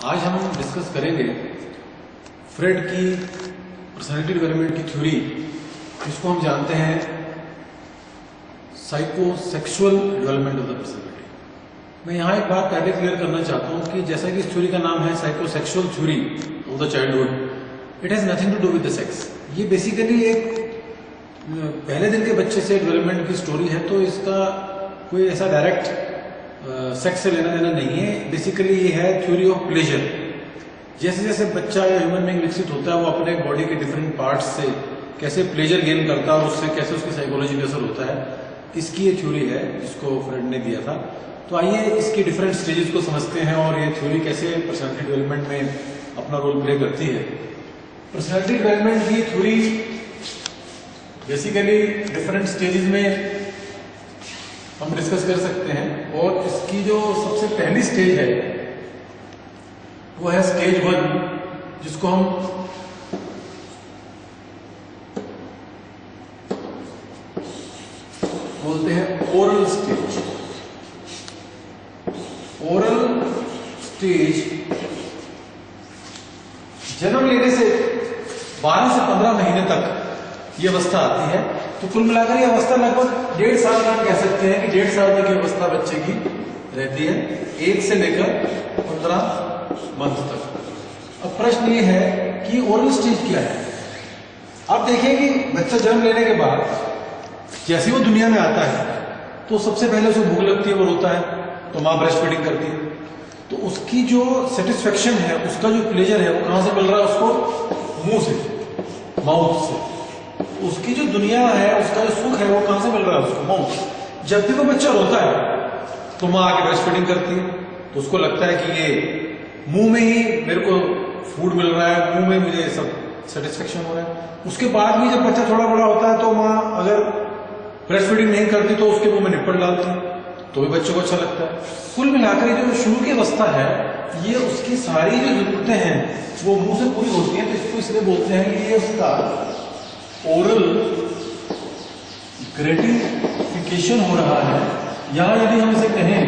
आज हम डिस्कस करेंगे फ्रेड की पर्सनालिटी डेवलपमेंट की थ्योरी, जिसको हम जानते हैं psychosexual development of the personality. मैं यहाँ एक बात पहले क्लियर करना चाहता हूँ कि जैसा कि इस थ्योरी का नाम है psychosexual theory of the childhood, it has nothing to do with the sex. ये बेसिकली एक पहले दिन के बच्चे से डेवलपमेंट की स्टोरी है, तो इसका कोई ऐसा डायरेक्ट सेक्स से लेना देना नहीं है। बेसिकली ये है थ्योरी ऑफ प्लेजर। जैसे जैसे बच्चा या ह्यूमन बीइंग विकसित होता है, वो अपने बॉडी के डिफरेंट पार्ट्स से कैसे प्लेजर गेन करता है और उससे कैसे उसकी साइकोलॉजी पे असर होता है, इसकी ये थ्योरी है जिसको फ्रेड ने दिया था। तो आइए इसकी डिफरेंट स्टेजेस को समझते हैं और ये थ्योरी कैसे पर्सनालिटी डेवलपमेंट में अपना रोल प्ले करती है। पर्सनालिटी डेवलपमेंट की थ्योरी बेसिकली डिफरेंट स्टेजेस में हम डिस्कस कर सकते हैं, और इसकी जो सबसे पहली स्टेज है वो है स्टेज 1, जिसको हम बोलते हैं ओरल स्टेज। ओरल स्टेज जन्म लेने से 12 से 15 महीने तक ये अवस्था आती है। तो कुल मिलाकर ये अवस्था लगभग 1.5 साल का हम कह सकते हैं कि 1.5 साल तक ये अवस्था बच्चे की रहती है, 1 से लेकर 15 मंथ तक। अब प्रश्न ये है कि ओरल स्टेज क्या है। अब देखिए कि बच्चा जन्म लेने के बाद जैसे वो दुनिया में आता है तो सबसे पहले उसे भूख लगती है, वो रोता है, तो माँ ब्रेस्ट फीडिंग करती है। तो उसकी जो सेटिस्फेक्शन है, उसका जो प्लेजर है, वो कहां से मिल रहा है उसको? मुंह से, माउथ से। उसकी जो दुनिया है, उसका जो सुख है, वो कहां से मिल रहा है उसको? माउथ। जब भी वो बच्चा रोता है तो माँ आके ब्रेस्ट फीडिंग करती है, तो उसको लगता है कि ये मुंह में ही मेरे को फूड मिल रहा है, मुंह में मुझे सब सेटिस्फेक्शन हो रहा है। उसके बाद भी जब बच्चा थोड़ा बड़ा होता है तो माँ अगर ब्रेस्ट फीडिंग नहीं करती तो उसके मुंह में निप्पल डालती है, तो भी बच्चों को अच्छा लगता है। कुल मिलाकर ये जो शुरू की अवस्था है, ये उसकी सारी जो जरूरतें हैं वो मुंह से पूरी होती हैं। तो इसको इसलिए बोलते हैं कि ये उसका ओरल ग्रेटिफिकेशन हो रहा है। यहां यदि हम इसे कहें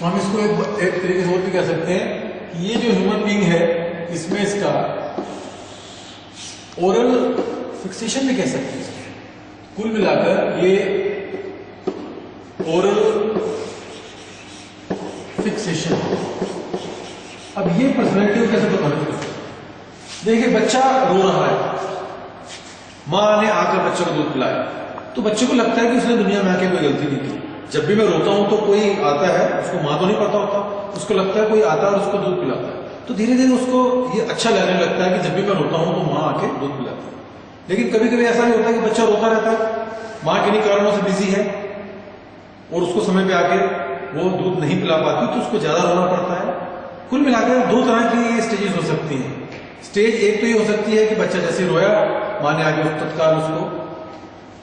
तो हम इसको एक तरीके से और भी कह सकते हैं कि ये जो ह्यूमन बीइंग है, इसमें इसका ओरल फिक्सेशन भी कह सकते हैं। कुल मिलाकर ये ओरल फिक्सेशन। अब ये पर्सनैलिटी को कैसे प्रभावित करता है? देखिए, बच्चा रो रहा है, माँ ने आकर बच्चे को दूध पिलाया, तो बच्चे को लगता है कि उसने दुनिया में आके कोई गलती नहीं की। जब भी मैं रोता हूं तो कोई आता है, उसको माँ तो नहीं पता होता, उसको लगता है कोई आता है और उसको दूध पिलाता है। तो धीरे धीरे उसको ये अच्छा लगने लगता है कि जब भी मैं रोता हूं तो माँ आके दूध पिलाती है। लेकिन कभी कभी ऐसा नहीं होता कि बच्चा रोता रहता है, माँ किन्हीं कारणों से बिजी है और उसको समय पे आके वो दूध नहीं पिला पाती, तो उसको ज्यादा रोना पड़ता है। कुल मिलाकर 2 तरह की ये स्टेजेस हो सकती हैं। स्टेज 1 तो ये हो सकती है कि बच्चा जैसे रोया, माँ ने आके तत्काल उसको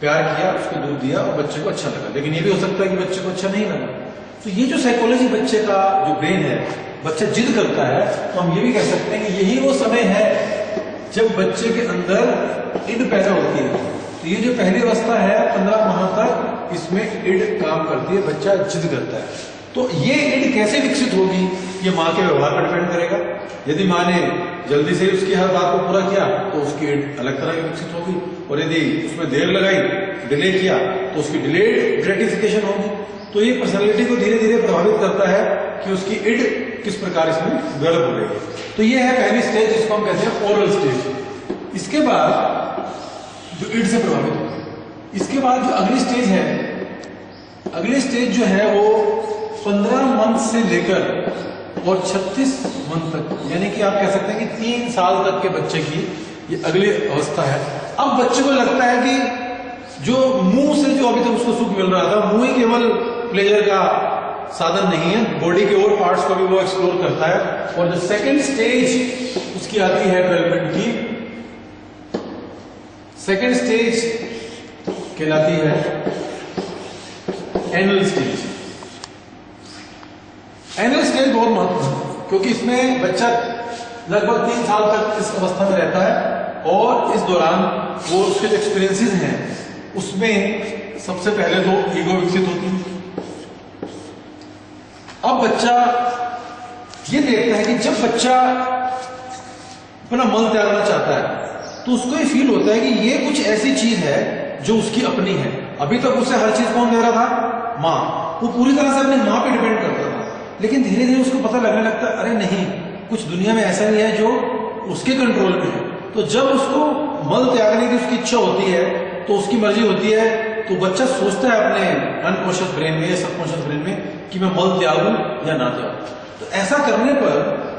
प्यार किया, उसको दूध दिया और बच्चे को अच्छा लगा। लेकिन ये भी हो सकता है कि बच्चे को अच्छा नहीं लगा। तो ये जो साइकोलॉजी बच्चे का जो ब्रेन है, बच्चा जिद करता है, तो हम ये भी कह सकते हैं कि यही वो समय है जब बच्चे के अंदर इड पैदा होती है। तो ये जो पहली अवस्था है 15 माह तक, इसमें इड काम करती है, बच्चा जिद करता है। तो ये इड कैसे विकसित होगी, ये माँ के व्यवहार पर डिपेंड करेगा। यदि माँ ने जल्दी से उसकी हर बात को पूरा किया तो उसकी इड अलग तरह की विकसित होगी, और यदि उसमें देर लगाई, डिले किया, तो उसकी डिलेड ग्रेटिफिकेशन होगी। तो ये पर्सनालिटी को धीरे धीरे प्रभावित करता है कि उसकी इड किस प्रकार इसमें डेवलप हो रही है। तो ये है पहली स्टेज, जिसको हम कहते हैं ओरल स्टेज। इसके बाद जो इड से प्रभावित होती है, इसके बाद जो अगली स्टेज है, अगली स्टेज जो है वो 15 मंथ से लेकर और 36 मंथ तक, यानी कि आप कह सकते हैं कि 3 साल तक के बच्चे की ये अगली अवस्था है। अब बच्चे को लगता है कि जो मुंह से जो अभी तक उसको सुख मिल रहा था, मुंह ही केवल प्लेजर का साधन नहीं है, बॉडी के और पार्ट्स को भी वो एक्सप्लोर करता है। और जो सेकंड स्टेज उसकी आती है डेवलपमेंट की, सेकंड स्टेज कहलाती है एनल स्टेज। एनल स्टेज बहुत महत्वपूर्ण है, क्योंकि इसमें बच्चा लगभग 3 साल तक इस अवस्था में रहता है, और इस दौरान वो उसके जो एक्सपीरियंसेस हैं उसमें सबसे पहले तो ईगो विकसित होती है। अब बच्चा ये देखता है कि जब बच्चा अपना मल त्यागना चाहता है तो उसको ये फील होता है कि ये कुछ ऐसी चीज है जो उसकी अपनी है। अभी तक उसे हर चीज कौन दे रहा था? माँ। वो पूरी तरह से अपनी माँ पे डिपेंड करता था, लेकिन धीरे धीरे उसको पता लगने लगता है अरे नहीं, कुछ दुनिया में ऐसा नहीं है जो उसके कंट्रोल में है। तो जब उसको मल त्यागने की उसकी इच्छा होती है तो उसकी मर्जी होती है, तो बच्चा सोचता है अपने अनकॉन्शियस ब्रेन में या सबकॉन्शियस ब्रेन में कि मैं मल त्यागूं या ना त्यागूं। तो ऐसा करने पर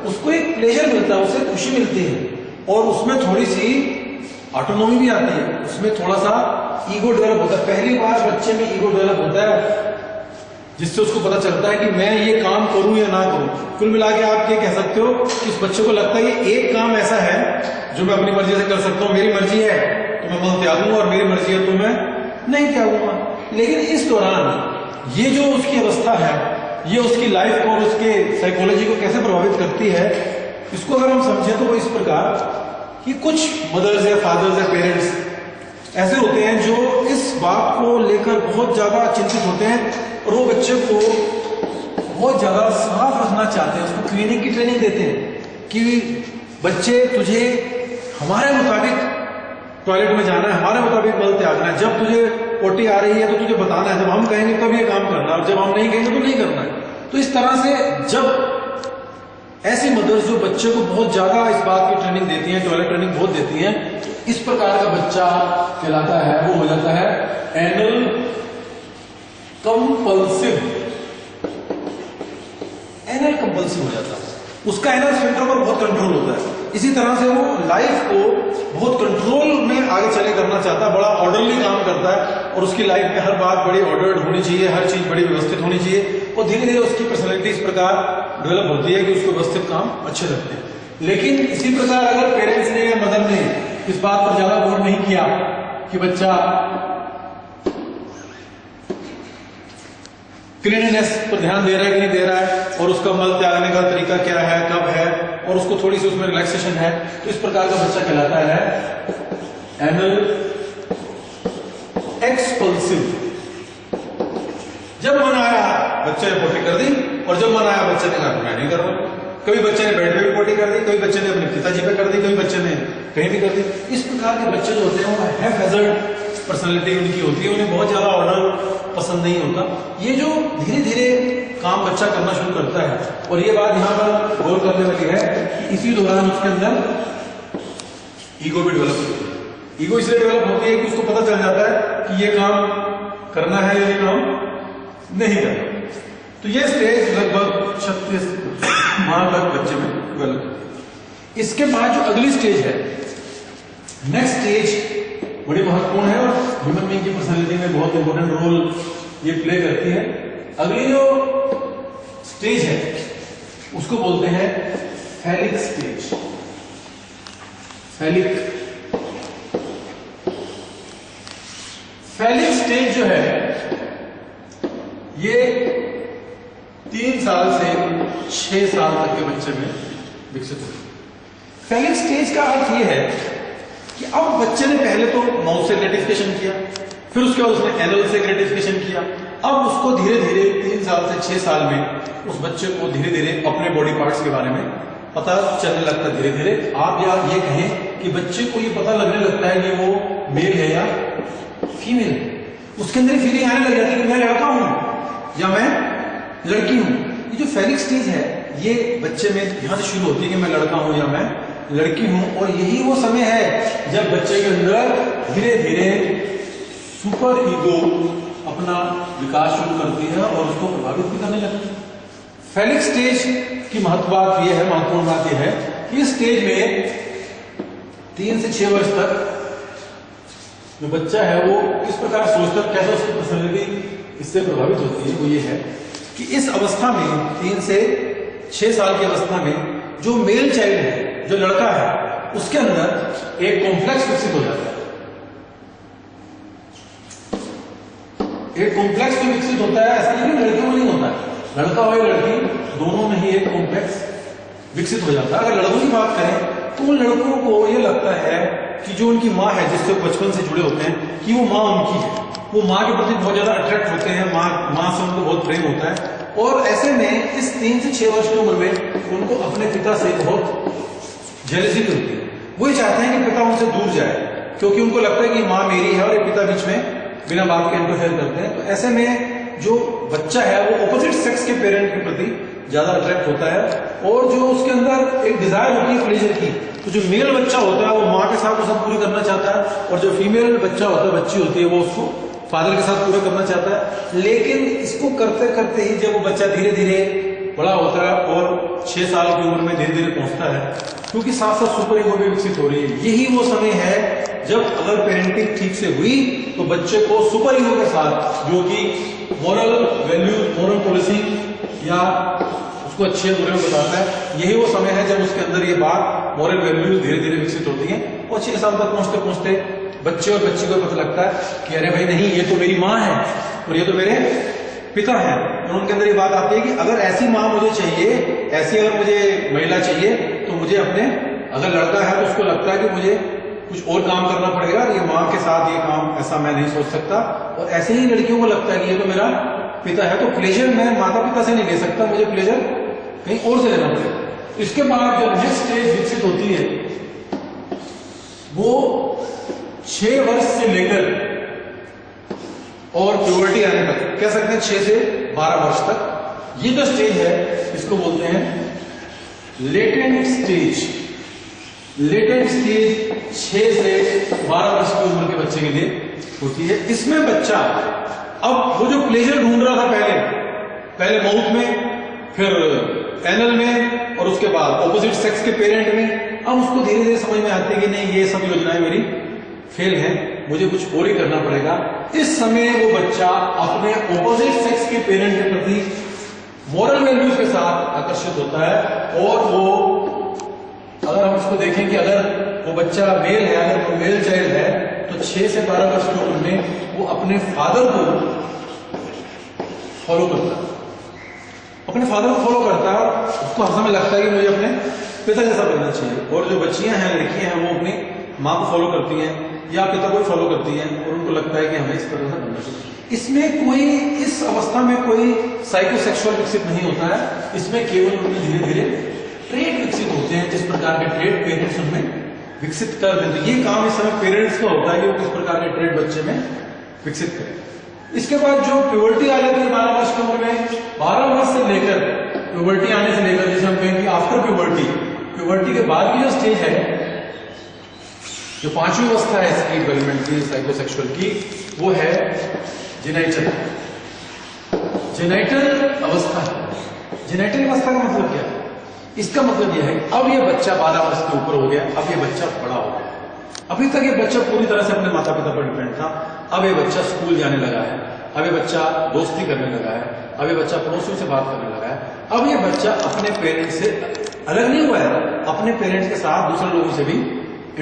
उसको एक प्लेजर मिलता है, उसे खुशी मिलती है और उसमें थोड़ी सी ऑटोनॉमी भी आती है, उसमें थोड़ा सा ईगो डेवलप होता है। पहली बार बच्चे में ईगो डेवलप होता है जिससे उसको पता चलता है कि मैं ये काम करूं या ना करूं। कुल मिला के आप ये कह सकते हो कि इस बच्चे को लगता है ये एक काम ऐसा है जो मैं अपनी मर्जी से कर सकता हूं। मेरी मर्जी है तो मैं मल त्यागूंगा और मेरी मर्जी है तो मैं नहीं त्यागूंगा। लेकिन इस दौरान ये जो उसकी अवस्था है, ये उसकी लाइफ को और उसके साइकोलॉजी को कैसे प्रभावित करती है, इसको अगर हम समझें तो वो इस प्रकार कि कुछ मदर्स या फादर्स या पेरेंट्स ऐसे होते हैं जो इस बात को लेकर बहुत ज्यादा चिंतित होते हैं और वो बच्चे को बहुत ज्यादा साफ रखना चाहते हैं, उसको क्लीनिंग की ट्रेनिंग देते हैं कि बच्चे तुझे हमारे मुताबिक टॉयलेट में जाना है, हमारे मुताबिक मल त्यागना है, जब तुझे पोटी आ रही है तो तुझे बताना है, जब हम कहेंगे तब ये काम करना है और जब हम नहीं कहेंगे तो नहीं करना है। तो इस तरह से जब ऐसी मदर्स जो बच्चे को बहुत ज्यादा इस बात की ट्रेनिंग देती हैं, टॉयलेट ट्रेनिंग बहुत देती हैं, इस प्रकार का बच्चा कहलाता है, वो हो जाता है एनल कंपल्सिव। एनल कंपल्सिव हो जाता है, उसका एनल स्फिंक्टर पर बहुत कंट्रोल होता है। इसी तरह से वो लाइफ को बहुत कंट्रोल में आगे चले करना चाहता है, बड़ा ऑर्डरली काम करता है और उसकी लाइफ में हर बात बड़ी ऑर्डर्ड होनी चाहिए, हर चीज बड़ी व्यवस्थित होनी चाहिए और धीरे धीरे उसकी पर्सनैलिटी इस प्रकार डेवलप होती है कि उसको व्यवस्थित काम अच्छे लगते हैं। लेकिन इसी प्रकार अगर पेरेंट्स ने या मदर ने इस बात पर ज्यादा गौर नहीं किया कि बच्चा क्लीनिनेस पर ध्यान दे रहा है कि नहीं दे रहा है और उसका मल त्यागने का तरीका क्या है, कब है और उसको थोड़ी सी उसमें रिलैक्सेशन है, तो इस प्रकार का बच्चा कहलाता है एनल एक्सपल्सिव। जब मन आया बच्चे ने पोटी कर दी और जब मन आया बच्चे ने कहा मैं नहीं कर रहा। कभी बच्चे ने बेड पे भी पोटी कर दी, कभी बच्चे ने अपने पिताजी पे कर दी, कभी बच्चे ने कहीं भी कर दी। इस प्रकार के बच्चे जो होते हैं वो हैव हैजर्ड पर्सनैलिटी उनकी होती है, उन्हें बहुत ज्यादा ऑर्डर पसंद नहीं होता। ये जो धीरे धीरे काम बच्चा करना शुरू करता है और ये बात यहाँ पर गौर करने वाली है कि इसी दौरान उसके अंदर ईगो भी डेवलप होती है। ईगो इसलिए डेवलप होती है कि उसको पता चल जाता है कि ये काम करना है या ये काम नहीं करना। तो ये स्टेज लगभग 36 माह तक बच्चे में डेवलप होती है। इसके बाद जो अगली स्टेज है, नेक्स्ट स्टेज बड़ी महत्वपूर्ण है और ह्यूमन बीइंग की पर्सनैलिटी में बहुत इंपॉर्टेंट रोल ये प्ले करती है। अगली जो स्टेज है उसको बोलते हैं फैलिक स्टेज। फैलिक स्टेज जो है ये 3 साल से 6 साल तक के बच्चे में विकसित होती है। फैलिक स्टेज का अर्थ ये है कि अब बच्चे ने पहले तो माउथ से ग्रेटिफिकेशन किया, फिर उसके बाद उसने एनल से ग्रेटिफिकेशन किया। अब उसको धीरे धीरे 3 साल से 6 साल में उस बच्चे को धीरे धीरे अपने बॉडी पार्ट्स के बारे में पता चलने लगता है। धीरे धीरे आप या ये कहें कि बच्चे को ये पता लगने लगता है कि वो मेल है या फीमेल है। उसके अंदर फीलिंग आने लग जाती है कि मैं लड़का हूं या मैं लड़की हूं। ये जो फैलिक स्टेज है ये बच्चे में यहां से शुरू होती है कि मैं लड़का हूं या मैं लड़की हूं, और यही वो समय है जब बच्चे के अंदर धीरे धीरे सुपर ईगो अपना विकास शुरू करती है और उसको प्रभावित भी करने लगती है। फैलिक स्टेज की महत्वपूर्ण बात यह है कि इस स्टेज में 3 से 6 वर्ष तक जो बच्चा है वो किस प्रकार सोचता है, कैसे उसकी पर्सनैलिटी इससे प्रभावित होती है, वो ये है कि इस अवस्था में 3 से 6 साल की अवस्था में जो मेल चाइल्ड है, जो लड़का है, उसके अंदर एक कॉम्प्लेक्स विकसित हो जाता है। एक कॉम्प्लेक्स भी विकसित होता है, ऐसा नहीं लड़कियों में नहीं होता है, लड़का हो या लड़की दोनों में ही एक कॉम्प्लेक्स विकसित हो जाता है। अगर लड़कों की बात करें तो उन लड़कों को यह लगता है कि जो उनकी माँ है जिससे बचपन से जुड़े होते हैं कि वो माँ उनकी है, वो माँ के प्रति बहुत ज्यादा अट्रैक्ट होते हैं, माँ से उनको बहुत प्रेम होता है और ऐसे में इस 3 से 6 वर्ष की उम्र में उनको अपने पिता से बहुत जेलसी भी होती है। वो ये चाहते हैं कि पिता उनसे दूर जाए, क्योंकि उनको लगता है कि माँ मेरी है और ये पिता बीच में बिना बाप के इंटरफेयर करते हैं। तो ऐसे में जो बच्चा है वो ऑपोजिट सेक्स के पेरेंट के प्रति ज्यादा अट्रैक्ट होता है, और जो उसके अंदर एक डिजायर होती है प्लेजर की, तो जो मेल बच्चा होता है वो माँ के साथ वो सब पूरी करना चाहता है, और जो फीमेल बच्चा होता है, बच्ची होती है, वो उसको फादर के साथ पूरा करना चाहता है। लेकिन इसको करते करते ही जब वो बच्चा धीरे धीरे बड़ा होता है और 6 साल की उम्र में धीरे धीरे पहुंचता है, क्योंकि साथ साथ सुपर ईगो भी विकसित हो रही है, यही वो समय है जब अगर पेरेंटिंग ठीक से हुई तो बच्चे को सुपर ईगो के साथ, जो कि मॉरल वैल्यू, मॉरल पॉलिसिंग या उसको अच्छे बुरे में बताता है, यही वो समय है जब उसके अंदर ये बात मॉरल वैल्यू धीरे धीरे विकसित होती है। और 6 साल तक पहुंचते पहुंचते बच्चे और बच्ची को पता लगता है कि अरे भाई नहीं, ये तो मेरी माँ है और ये तो मेरे पिता है। और उनके अंदर ये बात आती है कि अगर ऐसी माँ मुझे चाहिए, ऐसी अगर मुझे महिला चाहिए, तो मुझे अपने, अगर लड़का है तो उसको लगता है कि मुझे कुछ और काम करना पड़ेगा, ये माँ के साथ ये काम ऐसा मैं नहीं सोच सकता। और ऐसे ही लड़कियों को लगता है कि ये तो मेरा पिता है, तो प्लेजर मैं माता पिता से नहीं ले सकता, मुझे प्लेजर कहीं और से लेना पड़ेगा। इसके बाद जब नेक्स्ट स्टेज विकसित होती है वो 6 वर्ष से लेकर और प्यूबर्टी आने तक, कह सकते हैं 6 से 12 वर्ष तक, ये जो स्टेज है इसको बोलते हैं लेटेंट स्टेज। लेटेंट स्टेज 6 से 12 वर्ष की उम्र के बच्चे के लिए होती है। इसमें बच्चा अब वो जो प्लेजर ढूंढ रहा था पहले माउथ में, फिर एनल में, और उसके बाद ऑपोजिट सेक्स के पेरेंट में, अब उसको धीरे धीरे समझ में आती है कि नहीं, ये सब योजनाएं मेरी फेल है, मुझे कुछ और ही करना पड़ेगा। इस समय वो बच्चा अपने ऑपोजिट सेक्स के पेरेंट के प्रति मॉरल वैल्यूज के साथ आकर्षित होता है। और वो, अगर हम इसको देखें कि अगर वो बच्चा मेल है, अगर वो मेल चाइल्ड है, तो 6 से 12 वर्ष की उम्र में वो अपने फादर को फॉलो करता है, अपने फादर को फॉलो करता है, और उसको हर समय लगता है कि मुझे अपने पिता जैसा बनना चाहिए। और जो बच्चियां हैं, लड़कियां हैं, वो अपनी माँ को फॉलो करती हैं या पिता को फॉलो करती हैं, और उनको लगता है कि हमें इस तरह से बनना चाहिए। इसमें कोई, इस अवस्था में कोई साइकोसेक्सुअल विकसित नहीं होता है, इसमें केवल उनमें धीरे धीरे ट्रेड विकसित होते हैं, जिस प्रकार के ट्रेड पेरेंट्स उनमें विकसित कर देते हैं। ये काम इस समय पेरेंट्स का होता है कि वो किस प्रकार के ट्रेड बच्चे में विकसित करें। इसके बाद जो प्यूबर्टी आ जाती है 12 वर्ष की उम्र में, 12 वर्ष से लेकर प्यूबर्टी आने से लेकर, जैसे हम कहेंगे आफ्टर प्यूबर्टी, प्यूबर्टी के बाद की जो स्टेज है, जो 5वीं अवस्था है इसकी डेवलपमेंट की, साइकोसेक्सुअल की, वो है जेनाइटल। जेनाइटल अवस्था। जेनाइटल अवस्था का मतलब क्या है? इसका मतलब यह है अब ये बच्चा 12 वर्ष के ऊपर हो गया, अब ये बच्चा बड़ा हो गया। अभी तक ये बच्चा पूरी तरह से अपने माता पिता पर डिपेंड था, अब ये बच्चा स्कूल जाने लगा है, अब ये बच्चा दोस्ती करने लगा है, अब ये बच्चा पड़ोसियों से बात करने लगा है, अब ये बच्चा अपने पेरेंट्स से अलग नहीं हुआ है, अपने पेरेंट्स के साथ दूसरे लोगों से भी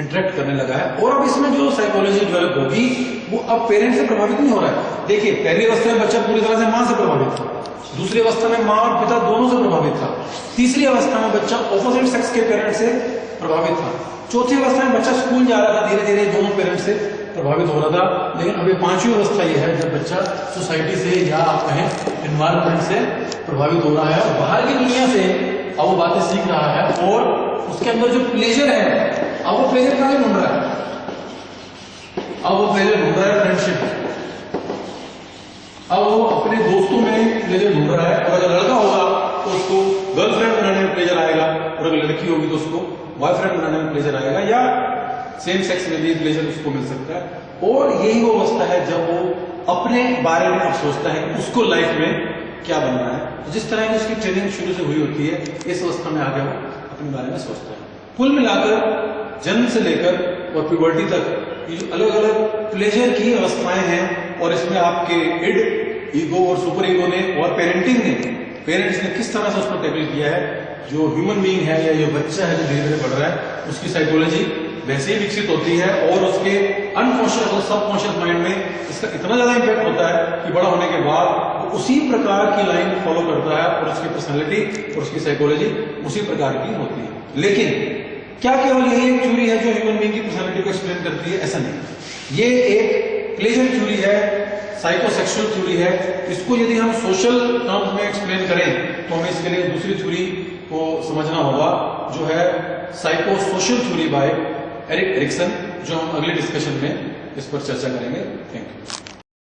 इंटरेक्ट करने लगा है। और अब इसमें जो साइकोलॉजी डेवलप होगी वो अब पेरेंट्स से प्रभावित नहीं हो रहा है। देखिए, पहली अवस्था में बच्चा पूरी तरह से मां से प्रभावित था, दूसरी अवस्था में मां और पिता दोनों से प्रभावित था, तीसरी अवस्था में बच्चा ऑपोजिट सेक्स के पेरेंट्स से प्रभावित था, चौथी अवस्था में बच्चा स्कूल जा रहा था, धीरे धीरे दोनों पेरेंट्स से प्रभावित हो रहा था। लेकिन अभी 5वीं अवस्था यह है जब बच्चा सोसाइटी से या आप कहें एनवायरमेंट से प्रभावित हो रहा है, और बाहर की दुनिया से अब वो बातें सीख रहा है, और उसके अंदर जो प्लेजर है, अब वो प्लेजर कहां ढूंढ रहा है? अब वो प्लेजर ढूंढ रहा है फ्रेंडशिप, अब वो अपने दोस्तों में प्लेजर ढूंढ रहा है। और अगर लड़का होगा तो उसको गर्लफ्रेंड बनाने में प्लेजर आएगा, और अगर लड़की होगी तो उसको बॉयफ्रेंड बनाने में प्लेजर आएगा, या सेम सेक्स में भी प्लेजर उसको मिल सकता है। और यही वो अवस्था है जब वो अपने बारे में अब सोचता है कि उसको लाइफ में क्या बनना है। तो जिस तरह की उसकी ट्रेनिंग शुरू से हुई होती है, इस अवस्था में आगे वो अपने बारे में सोचता है। कुल मिलाकर जन्म से लेकर और प्यूबर्टी तक ये जो अलग अलग प्लेजर की अवस्थाएं हैं, और इसमें आपके इड, ईगो और सुपर ईगो ने और पेरेंटिंग ने, पेरेंट्स ने किस तरह से उसको टैकल किया है। जो ह्यूमन बीइंग है या जो बच्चा है जो धीरे धीरे बढ़ रहा है, उसकी साइकोलॉजी वैसे ही विकसित होती है, और उसके अनकॉन्शियस और सबकॉन्शियस माइंड में इसका इतना ज्यादा इंपैक्ट होता है कि बड़ा होने के बाद वो उसी प्रकार की लाइन फॉलो करता है, और उसकी पर्सनैलिटी और उसकी साइकोलॉजी उसी प्रकार की होती है। लेकिन क्या केवल यही एक थ्योरी है जो ह्यूमन बीइंग की पर्सनैलिटी को एक्सप्लेन करती है? ऐसा नहीं, ये एक प्लेजर थ्योरी है, साइकोसेक्सुअल थ्योरी है। इसको यदि हम सोशल टर्म्स में एक्सप्लेन करें तो हमें इसके लिए दूसरी थ्योरी को समझना होगा, जो है psycho social theory by Erik Erikson, जो हम अगले डिस्कशन में इस पर चर्चा करेंगे। Thank you.